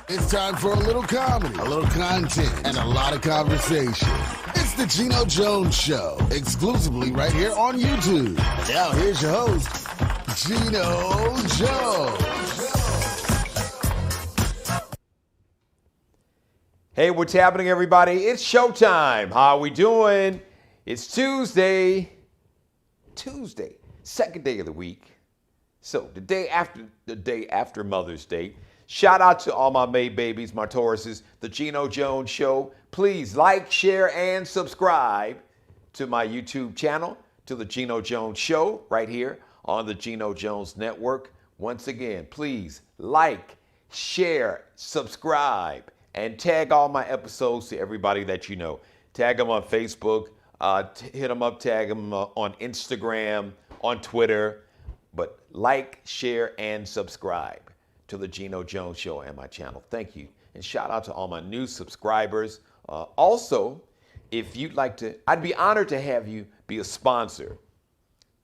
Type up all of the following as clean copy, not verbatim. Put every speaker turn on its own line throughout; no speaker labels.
It's time for a little comedy, a little content, and a lot of conversation. It's the Geno Jones Show, exclusively right here on YouTube. And now here's your host, Geno Jones.
Hey, what's happening, everybody? It's showtime. How are we doing? It's Tuesday, second day of the week. So the day after Mother's Day. Shout out to all my May babies, my Tauruses, the Geno Jones Show. Please like, share, and subscribe to my YouTube channel, to the Geno Jones Show, right here on the Geno Jones Network. Once again, please like, share, subscribe, and tag all my episodes to everybody that you know. Tag them on Facebook, hit them up, tag them on Instagram, on Twitter. But like, share, and subscribe to the Geno Jones Show and my channel. Thank you. And shout out to all my new subscribers. Also, if you'd like to, I'd be honored to have you be a sponsor.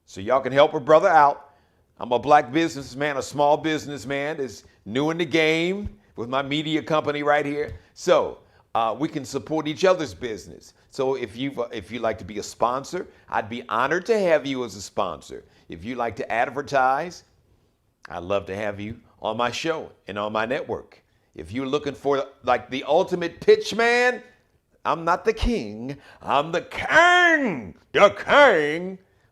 So y'all can help a brother out. I'm a black businessman, a small businessman that's new in the game with my media company right here. So we can support each other's business. So if you'd like to be a sponsor, I'd be honored to have you as a sponsor. If you'd like to advertise, I'd love to have you on my show and on my network. If you're looking for like the ultimate pitch man, I'm not the king, I'm the king,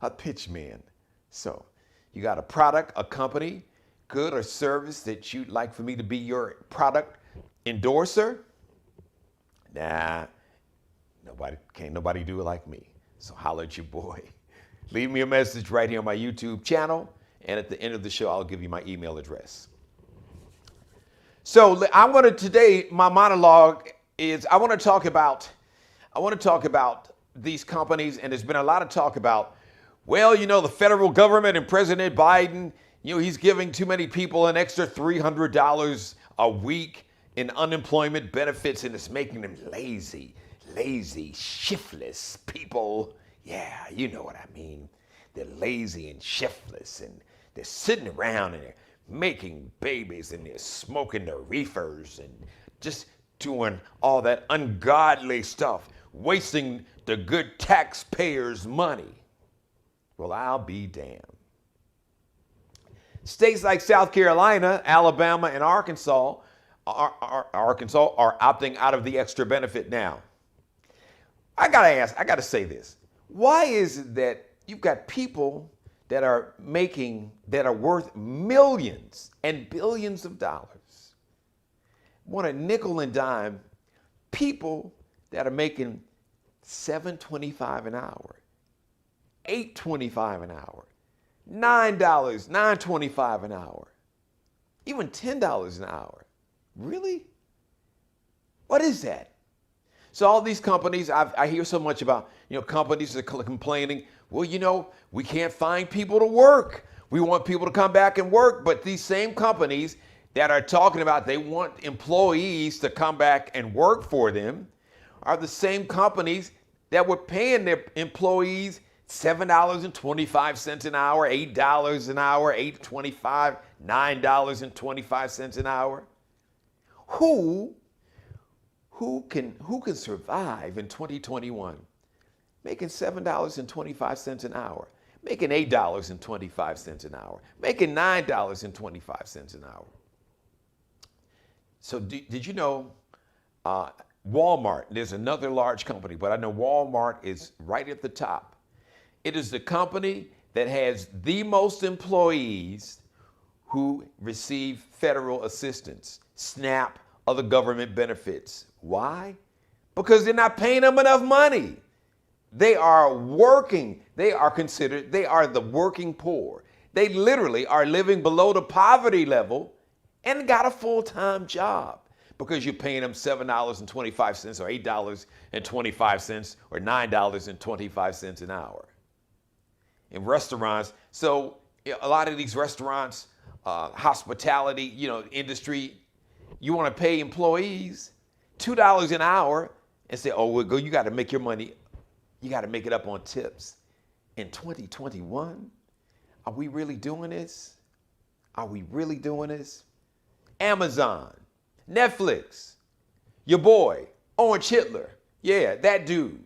a pitch man. So you got a product, a company, good or service that you'd like for me to be your product endorser? Nah, can't nobody do it like me. So holler at your boy. Leave me a message right here on my YouTube channel, and at the end of the show, I'll give you my email address. So today, my monologue is I want to talk about these companies, and there's been a lot of talk about, well, the federal government and President Biden, he's giving too many people an extra $300 a week in unemployment benefits, and it's making them lazy, shiftless people. Yeah, you know what I mean. They're lazy and shiftless, and they're sitting around and they're making babies, and they're smoking their reefers and just doing all that ungodly stuff, wasting the good taxpayers' money. Well, I'll be damned. States like South Carolina, Alabama, and Arkansas are opting out of the extra benefit now. I gotta say this. Why is it that you've got people that are worth millions and billions of dollars, want a nickel and dime, people that are making $7.25 an hour, $8.25 an hour, $9.25 an hour, even $10 an hour? Really? What is that? So all these companies, I hear so much about, companies that are complaining, well, we can't find people to work. We want people to come back and work. But these same companies that are talking about they want employees to come back and work for them are the same companies that were paying their employees $7.25 an hour, $8 an hour, $8.25, $9.25 an hour. Who can survive in 2021 making $7.25 an hour, making $8.25 an hour, making $9.25 an hour? So did you know Walmart, there's another large company, but I know Walmart is right at the top. It is the company that has the most employees who receive federal assistance, SNAP, other government benefits. Why? Because they're not paying them enough money. They are working. They are the working poor. They literally are living below the poverty level and got a full-time job because you're paying them $7.25 or $8.25 or $9.25 an hour. In restaurants, so a lot of these restaurants, hospitality, industry, you want to pay employees $2 an hour and say, oh, you got to make your money, you got to make it up on tips. In 2021, are we really doing this? Are we really doing this? Amazon. Netflix, your boy, Orange Hitler. Yeah, that dude.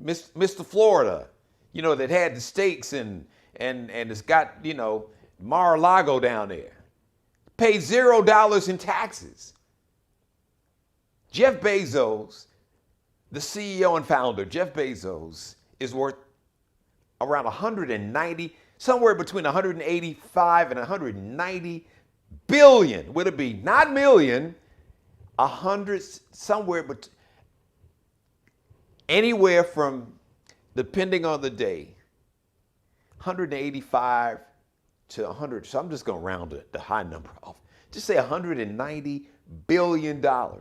Mr. Florida, that had the steaks and it's got, Mar-a-Lago down there. Paid $0 in taxes. Jeff Bezos, the CEO and founder, Jeff Bezos, is worth around 190, somewhere between 185 and 190 billion. Would it be not million, 100, somewhere but anywhere from, depending on the day, 185 to 100. So I'm just going to round the high number off. Just say $190 billion. All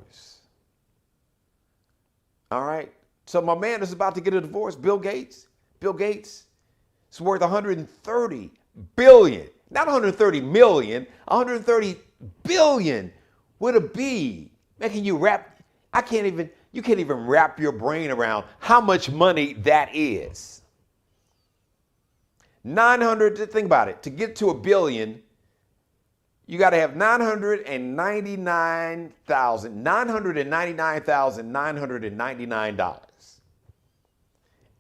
right. So my man is about to get a divorce. Bill Gates is worth 130 billion. Not 130 million, 130 billion with a B. Making you you can't even wrap your brain around how much money that is. 900, think about it. To get to a billion, you got to have $999,999.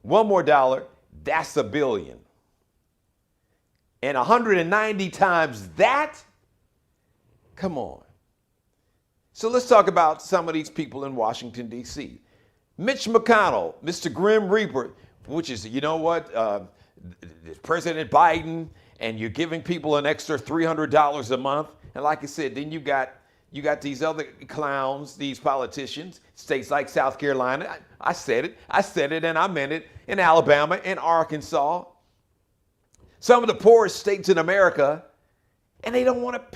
One more dollar, that's a billion. And 190 times that? Come on. So let's talk about some of these people in Washington, D.C. Mitch McConnell, Mr. Grim Reaper, which is, President Biden, and you're giving people an extra $300 a month. And like I said, then you got these other clowns, these politicians, states like South Carolina. I said it and I meant it, in Alabama and Arkansas. Some of the poorest states in America, and they don't want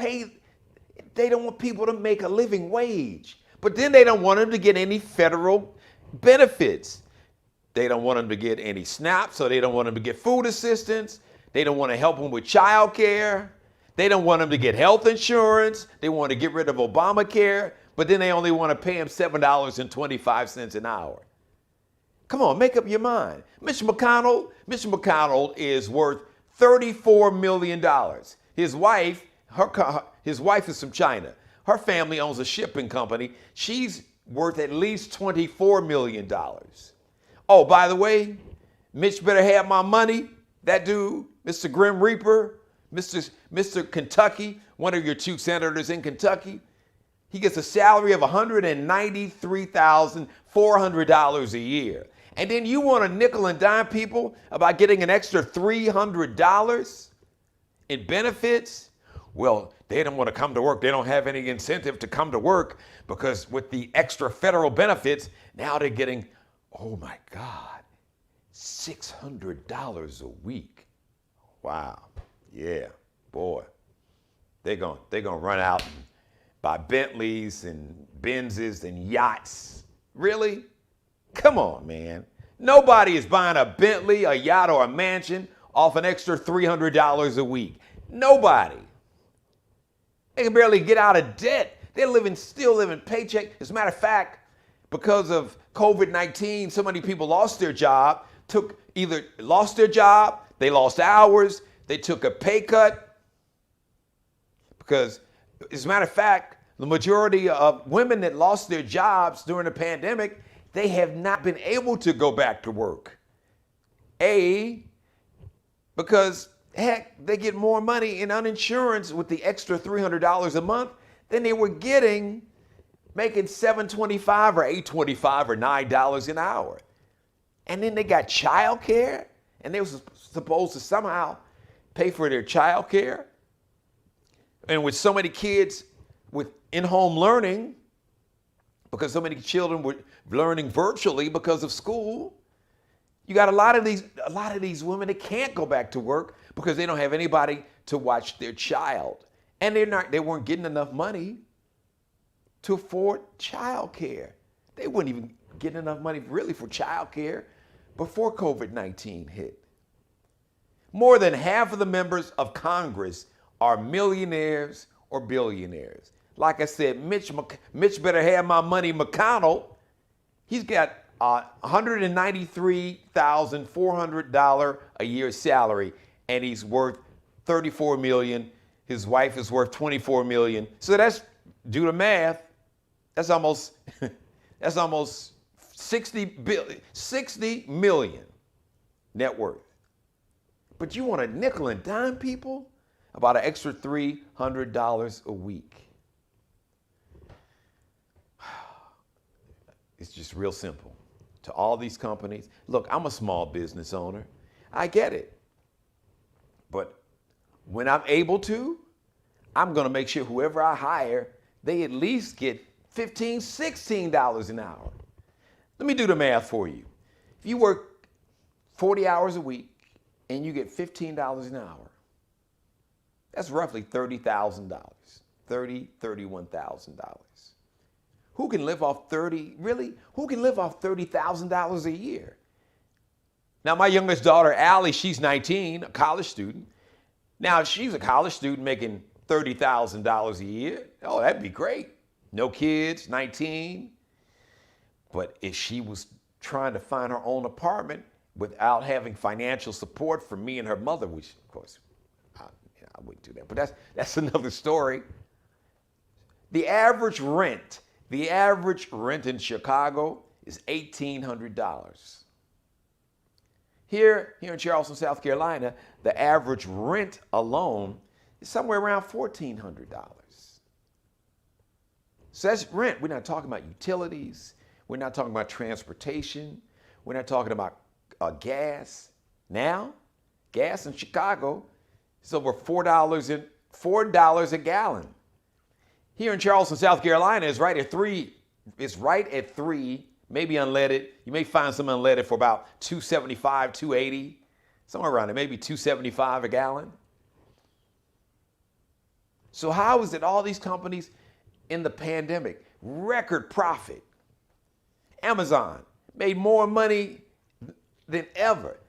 people to make a living wage. But then they don't want them to get any federal benefits. They don't want them to get any SNAP, so they don't want them to get food assistance. They don't want to help them with child care. They don't want them to get health insurance. They want to get rid of Obamacare, but then they only want to pay them $7.25 an hour. Come on, make up your mind. Mitch McConnell is worth $34 million. His wife is from China. Her family owns a shipping company. She's worth at least $24 million. Oh, by the way, Mitch better have my money. That dude, Mr. Grim Reaper, Mr. Kentucky, one of your two senators in Kentucky, he gets a salary of $193,400 a year. And then you want to nickel and dime people about getting an extra $300 in benefits? Well, they don't want to come to work. They don't have any incentive to come to work because with the extra federal benefits, now they're getting, oh my God, $600 a week. Wow. Yeah, boy. They're going to run out and buy Bentleys and Benzes and yachts. Really? Come on, man. Nobody is buying a Bentley, a yacht, or a mansion off an extra $300 a week. Nobody. They can barely get out of debt. They're still living paycheck. As a matter of fact, because of COVID-19, so many people lost their job, they lost hours, they took a pay cut. Because, as a matter of fact, the majority of women that lost their jobs during the pandemic, they have not been able to go back to work. Because, heck, they get more money in uninsurance with the extra $300 a month than they were getting making $7.25 or $8.25 or $9 an hour. And then they got child care, and they were supposed to somehow pay for their child care. And with so many kids with in-home learning, because so many children were learning virtually because of school, you got a lot of these women that can't go back to work because they don't have anybody to watch their child. And they weren't getting enough money to afford child care. They weren't even getting enough money really for child care before COVID-19 hit. More than half of the members of Congress are millionaires or billionaires. Like I said, Mitch better have my money. McConnell, he's got $193,400 a year salary, and he's worth $34 million. His wife is worth $24 million. So that's do the math. That's almost that's almost 60 million net worth. But you want to nickel and dime people about an extra $300 a week. It's just real simple. To all these companies, look, I'm a small business owner. I get it. But when I'm able to, I'm going to make sure whoever I hire, they at least get $15, $16 an hour. Let me do the math for you. If you work 40 hours a week and you get $15 an hour, that's roughly $30,000, $31,000. Who can live off who can live off $30,000 a year? Now, my youngest daughter, Allie, she's 19, a college student. Now, if she's a college student making $30,000 a year, oh, that'd be great. No kids, 19. But if she was trying to find her own apartment without having financial support from me and her mother, which, of course, I wouldn't do that. But that's another story. The average rent in Chicago is $1,800. Here in Charleston, South Carolina, the average rent alone is somewhere around $1,400. So that's rent. We're not talking about utilities. We're not talking about transportation. We're not talking about gas. Now, gas in Chicago is over $4 a gallon. Here in Charleston, South Carolina, it's right at $3. It's right at $3. Maybe unleaded. You may find some unleaded for about $2.75, $2.80, somewhere around there, maybe $2.75 a gallon. So how is it all these companies in the pandemic, record profit? Amazon made more money than ever,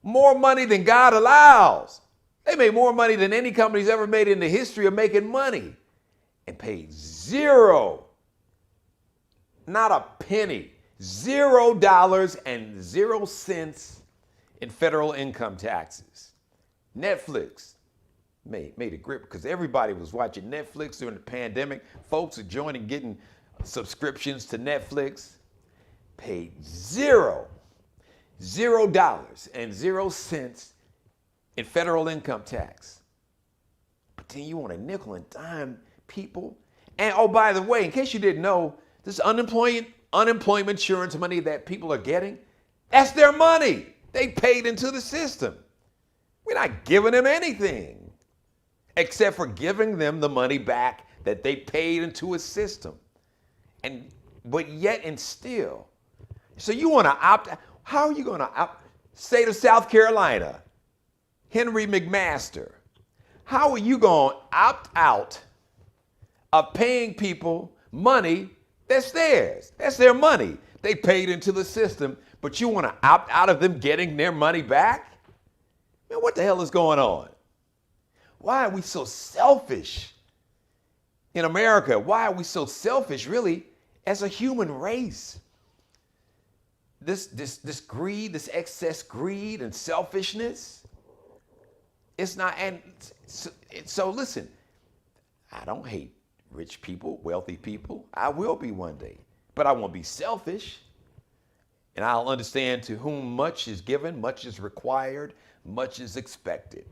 more money than God allows. They made more money than any company's ever made in the history of making money, and paid zero, not a penny, $0.00 in federal income taxes. Netflix made a grip because everybody was watching Netflix during the pandemic. Folks are joining, getting subscriptions to Netflix. Paid $0.00 in federal income tax. But then you want to nickel and dime people. And oh, by the way, in case you didn't know, this unemployment insurance money that people are getting, that's their money. They paid into the system. We're not giving them anything except for giving them the money back that they paid into a system. But yet and still, so you want to opt out. How are you going to opt? State of South Carolina, Henry McMaster, how are you going to opt out of paying people money that's theirs? That's their money. They paid into the system, but you want to opt out of them getting their money back? Man, what the hell is going on? Why are we so selfish in America? Why are we so selfish, really, as a human race? This greed, this excess greed and selfishness, it's not, and so listen, I don't hate rich people, wealthy people. I will be one day, but I won't be selfish. And I'll understand to whom much is given, much is required, much is expected.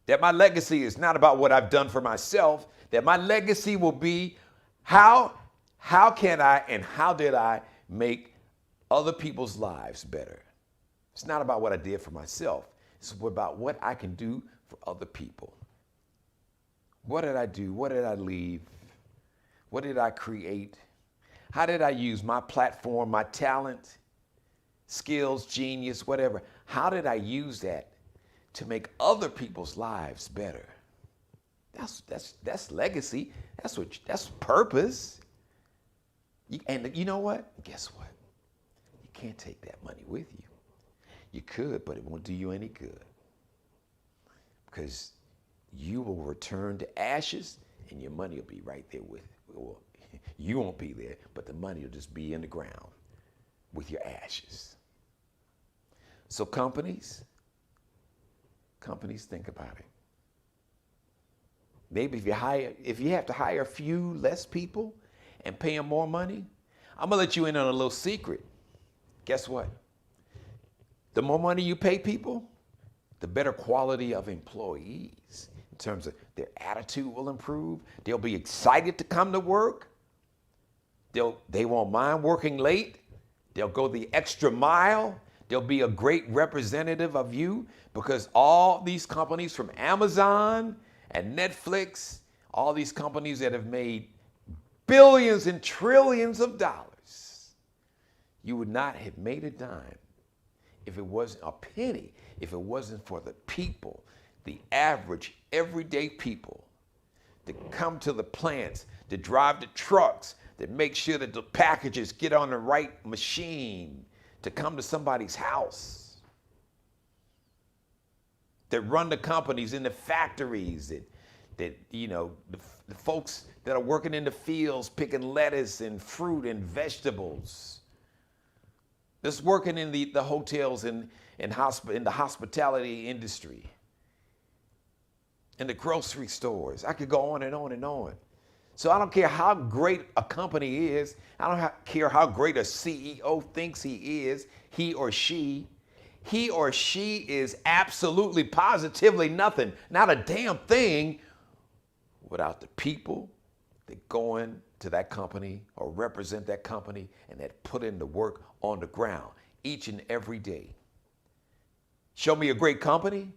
That my legacy is not about what I've done for myself, that my legacy will be how can I and how did I make other people's lives better. It's not about what I did for myself. It's about what I can do for other people. What did I do? What did I leave? What did I create? How did I use my platform, my talent, skills, genius, whatever? How did I use that to make other people's lives better? That's legacy. That's purpose. And you know what? Guess what? You can't take that money with you. You could, but it won't do you any good. Because you will return to ashes and your money will be right there with it. Well, you won't be there, but the money will just be in the ground with your ashes. So companies, think about it. Maybe if you have to hire a few less people and pay them more money, I'm gonna let you in on a little secret. Guess what? The more money you pay people, the better quality of employees in terms of their attitude will improve. They'll be excited to come to work. They won't mind working late. They'll go the extra mile. They'll be a great representative of you because all these companies from Amazon and Netflix, all these companies that have made billions and trillions of dollars, you would not have made a dime if it wasn't a penny, if it wasn't for the people, the average, everyday people that come to the plants, that drive the trucks, that make sure that the packages get on the right machine, to come to somebody's house, that run the companies in the factories, that you know, the folks that are working in the fields picking lettuce and fruit and vegetables, that's working in the hotels and in the hospitality industry, in the grocery stores. I could go on and on and on. So I don't care how great a company is. I don't care how great a CEO thinks he is, he or she. He or she is absolutely, positively nothing, not a damn thing, without the people that go into that company or represent that company and that put in the work on the ground each and every day. Show me a great company,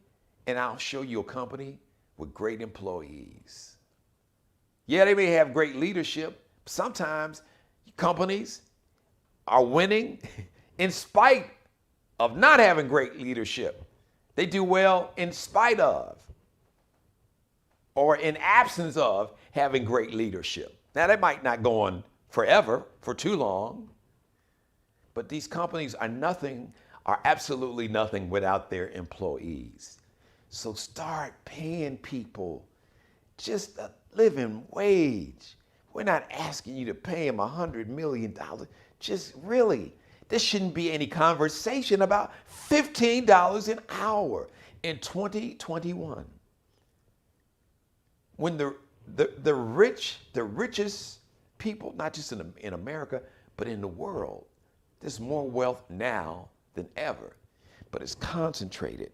and I'll show you a company with great employees. Yeah, they may have great leadership. Sometimes companies are winning in spite of not having great leadership. They do well in spite of or in absence of having great leadership. Now, that might not go on forever, for too long, but these companies are absolutely nothing without their employees. So start paying people just a living wage. We're not asking you to pay them $100 million. Just really, there shouldn't be any conversation about $15 an hour in 2021. When the richest people, not just in America, but in the world, there's more wealth now than ever, but it's concentrated.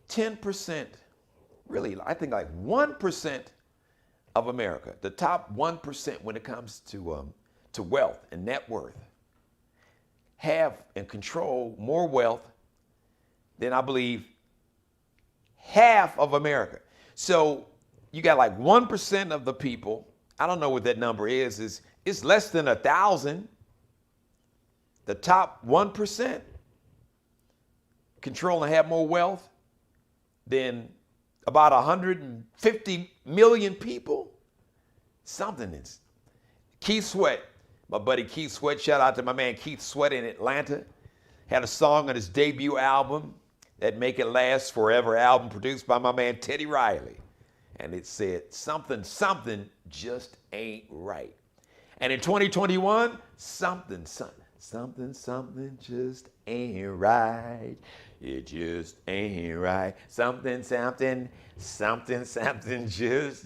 10%, really, I think like 1% of America, the top 1% when it comes to wealth and net worth, have and control more wealth than I believe half of America. So you got like 1% of the people, I don't know what that number is it's less than 1,000. The top 1% control and have more wealth than about 150 million people. Something is. Keith Sweat, my buddy Keith Sweat, shout out to my man Keith Sweat in Atlanta, had a song on his debut album, that Make It Last Forever album, produced by my man Teddy Riley. And it said, something just ain't right. And in 2021, something just ain't right. It just ain't right. Something just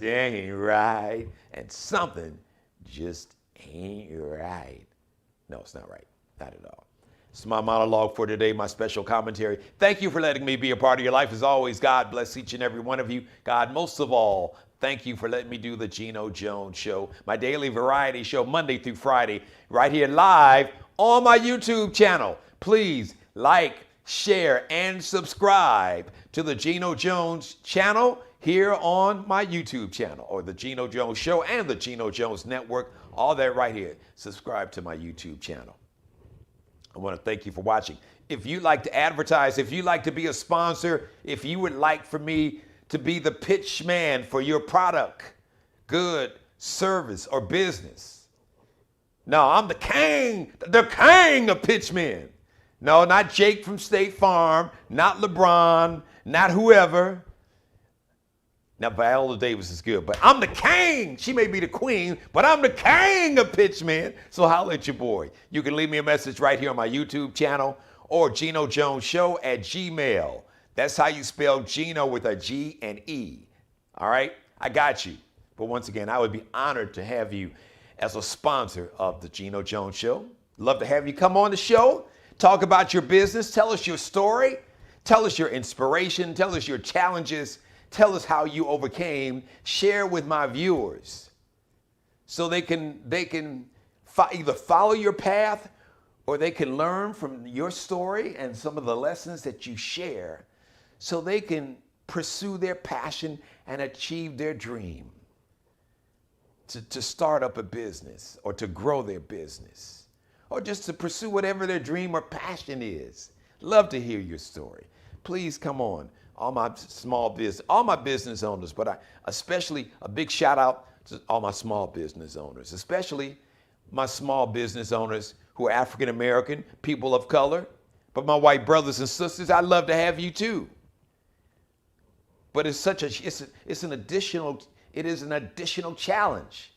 ain't right. And something just ain't right. No, it's not right. Not at all. It's my monologue for today, my special commentary. Thank you for letting me be a part of your life. As always, God bless each and every one of you. God, most of all, thank you for letting me do the Geno Jones Show, my daily variety show, Monday through Friday, right here live on my YouTube channel. Please like, share, and subscribe to the Geno Jones channel here on my YouTube channel, or the Geno Jones Show and the Geno Jones Network, all that right here. Subscribe to my YouTube channel. I want to thank you for watching. If you'd like to advertise, if you'd like to be a sponsor, if you would like for me to be the pitch man for your product, good, service, or business. No, I'm the king of pitch men. No, not Jake from State Farm, not LeBron, not whoever. Now, Viola Davis is good, but I'm the king. She may be the queen, but I'm the king of pitch men. So holla at your boy. You can leave me a message right here on my YouTube channel or Geno Jones Show at Gmail. That's how you spell Geno with a G and E. All right? I got you. But once again, I would be honored to have you as a sponsor of the Geno Jones Show. Love to have you come on the show, talk about your business, tell us your story, tell us your inspiration, tell us your challenges, tell us how you overcame, share with my viewers so they can either follow your path or they can learn from your story and some of the lessons that you share so they can pursue their passion and achieve their dream to start up a business or to grow their business or just to pursue whatever their dream or passion is. Love to hear your story. Please come on. All my business owners, but especially a big shout out to all my small business owners, especially my small business owners who are African American, people of color, but my white brothers and sisters, I'd love to have you too. But it is an additional challenge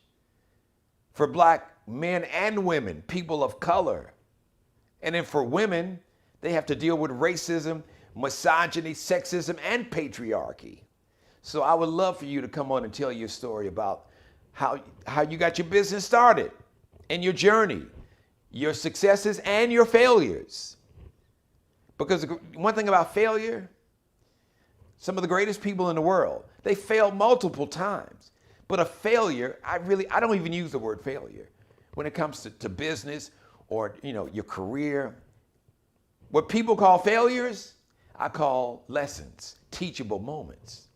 for black men and women, people of color. And then for women, they have to deal with racism, misogyny, sexism, and patriarchy. So I would love for you to come on and tell your story about how you got your business started and your journey, your successes and your failures. Because one thing about failure, some of the greatest people in the world, they fail multiple times. But a failure, I don't even use the word failure when it comes to business or your career. What people call failures, I call lessons, teachable moments.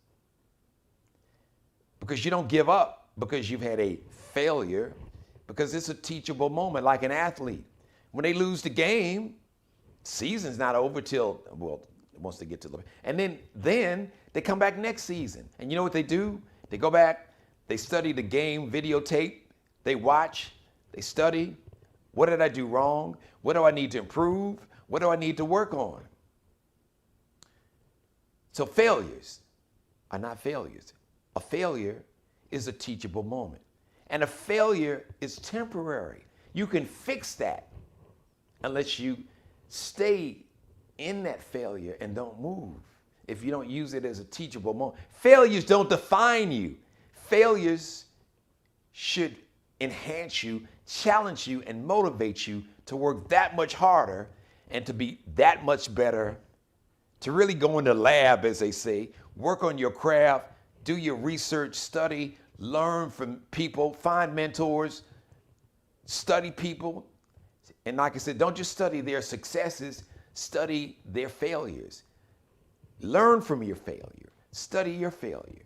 Because you don't give up because you've had a failure, because it's a teachable moment, like an athlete. When they lose the game, season's not over till, once they get to the, and then they come back next season. And you know what they do? They go back, they study the game videotape, they watch, they study. What did I do wrong? What do I need to improve? What do I need to work on? So failures are not failures. A failure is a teachable moment. And a failure is temporary. You can fix that unless you stay in that failure and don't move. If you don't use it as a teachable moment. Failures don't define you. Failures should enhance you, challenge you, and motivate you to work that much harder and to be that much better, to really go in the lab, as they say, work on your craft, do your research, study, learn from people, find mentors, study people. And like I said, don't just study their successes, study their failures. Learn from your failure, study your failure.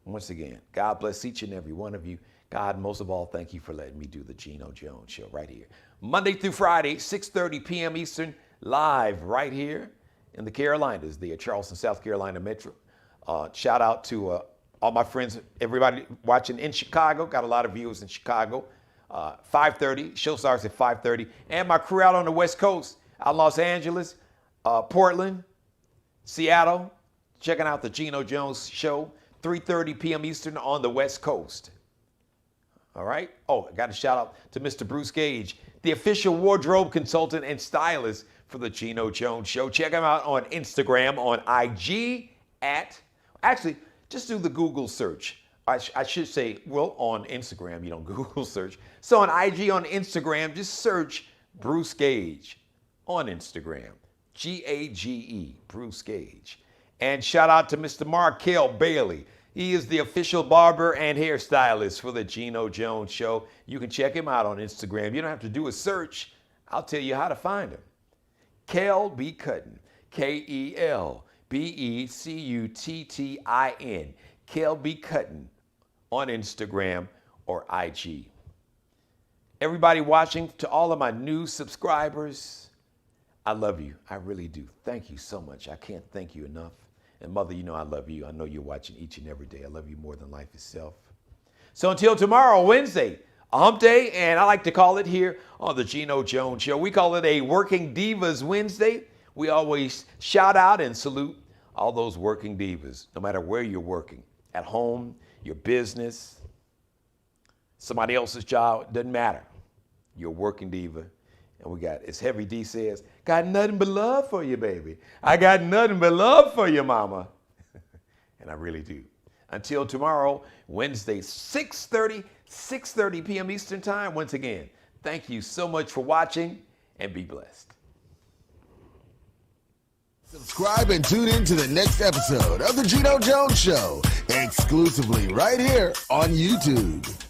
Once again, God bless each and every one of you. God, most of all, thank you for letting me do the Geno Jones Show right here. Monday through Friday, 6:30 p.m. Eastern, live right here in the Carolinas, the Charleston, South Carolina Metro. Shout out to all my friends, everybody watching in Chicago. Got a lot of viewers in Chicago. 5:30, show starts at 5:30. And my crew out on the West Coast, out in Los Angeles, Portland, Seattle, checking out the Geno Jones Show, 3:30 p.m. Eastern on the West Coast. All right. Oh, I got a shout out to Mr. Bruce Gage, the official wardrobe consultant and stylist for the Geno Jones Show. Check him out on Instagram, on IG actually, just do the Google search. I should say, well, on Instagram, you don't Google search. So on IG, on Instagram, just search Bruce Gage on Instagram. Gage, Bruce Gage. And shout out to Mr. Markel Bailey. He is the official barber and hairstylist for the Geno Jones Show. You can check him out on Instagram. You don't have to do a search. I'll tell you how to find him. Kel B. Cuttin, KelBeCuttin, Kel B. Cuttin on Instagram or IG. Everybody watching, to all of my new subscribers, I love you. I really do. Thank you so much. I can't thank you enough. And Mother, you know I love you. I know you're watching each and every day. I love you more than life itself. So until tomorrow, Wednesday, a hump day, and I like to call it here on the Geno Jones Show. We call it a Working Divas Wednesday. We always shout out and salute all those working divas, no matter where you're working, at home, your business, somebody else's job, doesn't matter. You're a working diva. And we got, as Heavy D says, got nothing but love for you, baby. I got nothing but love for you, mama. And I really do. Until tomorrow, Wednesday, 6:30 p.m. Eastern Time. Once again, thank you so much for watching, and be blessed.
Subscribe and tune in to the next episode of The Geno Jones Show, exclusively right here on YouTube.